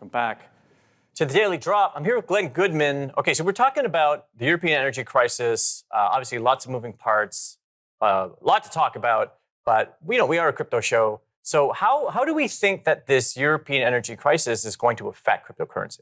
Welcome back to the Daily Drop. I'm here with Glen Goodman. Okay, so we're talking about the European energy crisis. Obviously, lots of moving parts, a lot to talk about. But we are a crypto show. So how do we think that this European energy crisis is going to affect cryptocurrency?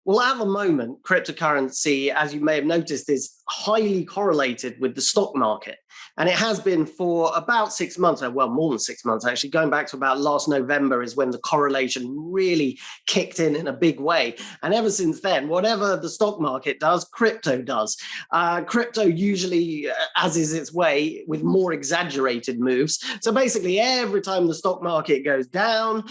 Well, at the moment, cryptocurrency, as you may have noticed, is highly correlated with the stock market. And it has been for about 6 months, well, more than 6 months, actually. Going back to about last November is when the correlation really kicked in a big way. And ever since then, whatever the stock market does, crypto does. Crypto usually, as is its way, with more exaggerated moves. So basically, every time the stock market goes down,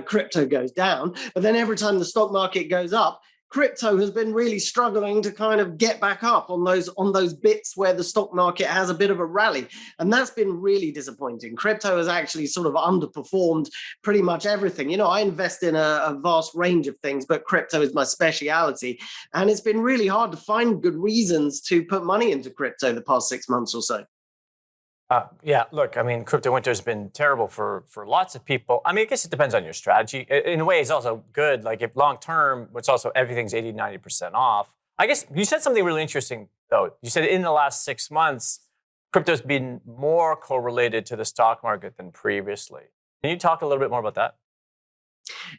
crypto goes down. But then every time the stock market goes up, crypto has been really struggling to kind of get back up on those bits where the stock market has a bit of a rally. And that's been really disappointing. Crypto has actually sort of underperformed pretty much everything. You know, I invest in a vast range of things, but crypto is my speciality. And it's been really hard to find good reasons to put money into crypto the past 6 months or so. Yeah, look, I mean, crypto winter has been terrible for lots of people. I mean, I guess it depends on your strategy. In a way, it's also good. Like if long term, it's also everything's 80, 90% off. I guess you said something really interesting, though. You said in the last 6 months, crypto's been more correlated to the stock market than previously. Can you talk a little bit more about that?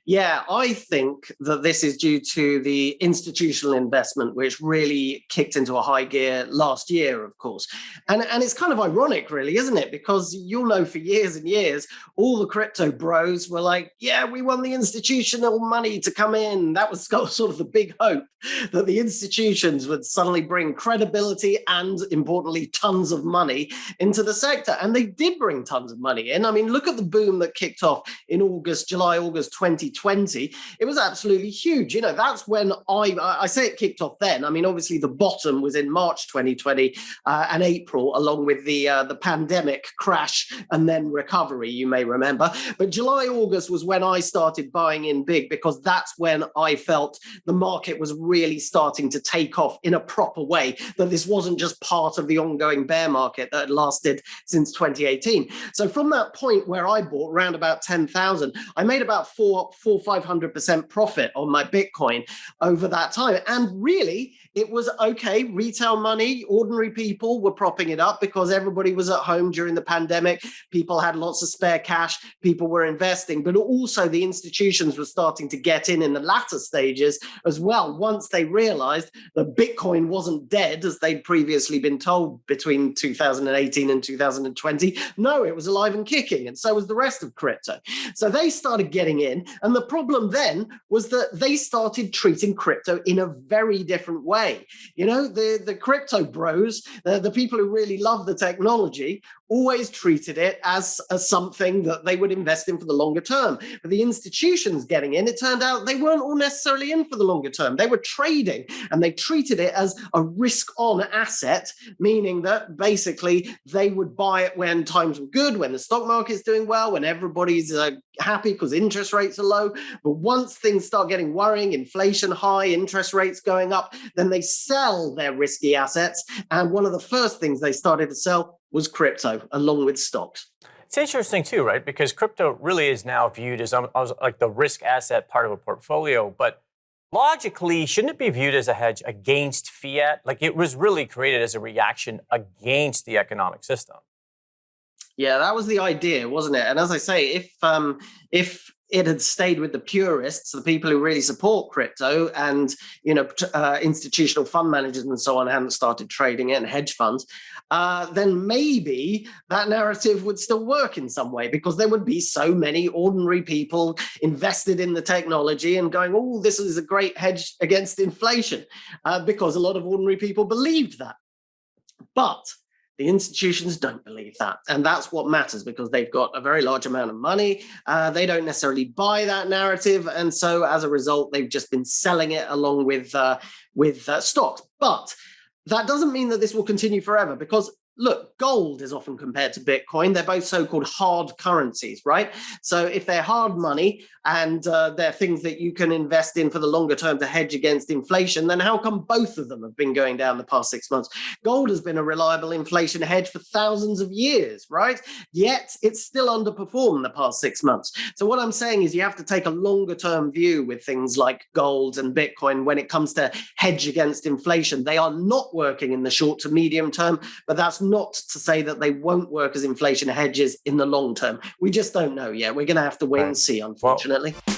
Yeah, I think that this is due to the institutional investment, which really kicked into a high gear last year, of course. And it's kind of ironic, really, isn't it? Because you'll know for years and years, all the crypto bros were like, yeah, we want the institutional money to come in. That was sort of the big hope that the institutions would suddenly bring credibility and, importantly, tons of money into the sector. And they did bring tons of money in. I mean, look at the boom that kicked off in July, August 2020. It was absolutely huge. You know, that's when I say it kicked off then. I mean, obviously the bottom was in March 2020 and April, along with the pandemic crash and then recovery, you may remember. But July, August was when I started buying in big, because that's when I felt the market was really starting to take off in a proper way, that this wasn't just part of the ongoing bear market that had lasted since 2018. So from that point where I bought around about 10,000, I made about 500% profit on my Bitcoin over that time. And really, it was okay. Retail money, ordinary people were propping it up because everybody was at home during the pandemic. People had lots of spare cash. People were investing, but also the institutions were starting to get in the latter stages as well. Once they realized that Bitcoin wasn't dead, as they'd previously been told between 2018 and 2020. No, it was alive and kicking. And so was the rest of crypto. So they started getting in. And the problem then was that they started treating crypto in a very different way. You know, the crypto bros, the people who really love the technology, always treated it as something that they would invest in for the longer term. But the institutions getting in, it turned out they weren't all necessarily in for the longer term. They were trading, and they treated it as a risk-on asset, meaning that basically they would buy it when times were good, when the stock market's doing well, when everybody's happy because interest rates are low. But once things start getting worrying, inflation high, interest rates going up, then they sell their risky assets. And one of the first things they started to sell was crypto, along with stocks. It's interesting too, right? Because crypto really is now viewed as like the risk asset part of a portfolio. But logically, shouldn't it be viewed as a hedge against fiat? Like it was really created as a reaction against the economic system. Yeah, that was the idea, wasn't it? And as I say, if it had stayed with the purists, the people who really support crypto, and institutional fund managers and so on hadn't started trading it, and hedge funds, then maybe that narrative would still work in some way, because there would be so many ordinary people invested in the technology and going, oh, this is a great hedge against inflation, because a lot of ordinary people believed that. But the institutions don't believe that. And that's what matters, because they've got a very large amount of money. They don't necessarily buy that narrative. And so as a result, they've just been selling it along with stocks. But that doesn't mean that this will continue forever, because look, gold is often compared to Bitcoin. They're both so-called hard currencies, right? So if they're hard money and they're things that you can invest in for the longer term to hedge against inflation, then how come both of them have been going down the past 6 months? Gold has been a reliable inflation hedge for thousands of years, right? Yet it's still underperformed the past 6 months. So what I'm saying is you have to take a longer term view with things like gold and Bitcoin when it comes to hedge against inflation. They are not working in the short to medium term, but that's not to say that they won't work as inflation hedges in the long term. We just don't know yet. We're going to have to wait and see, unfortunately. Well,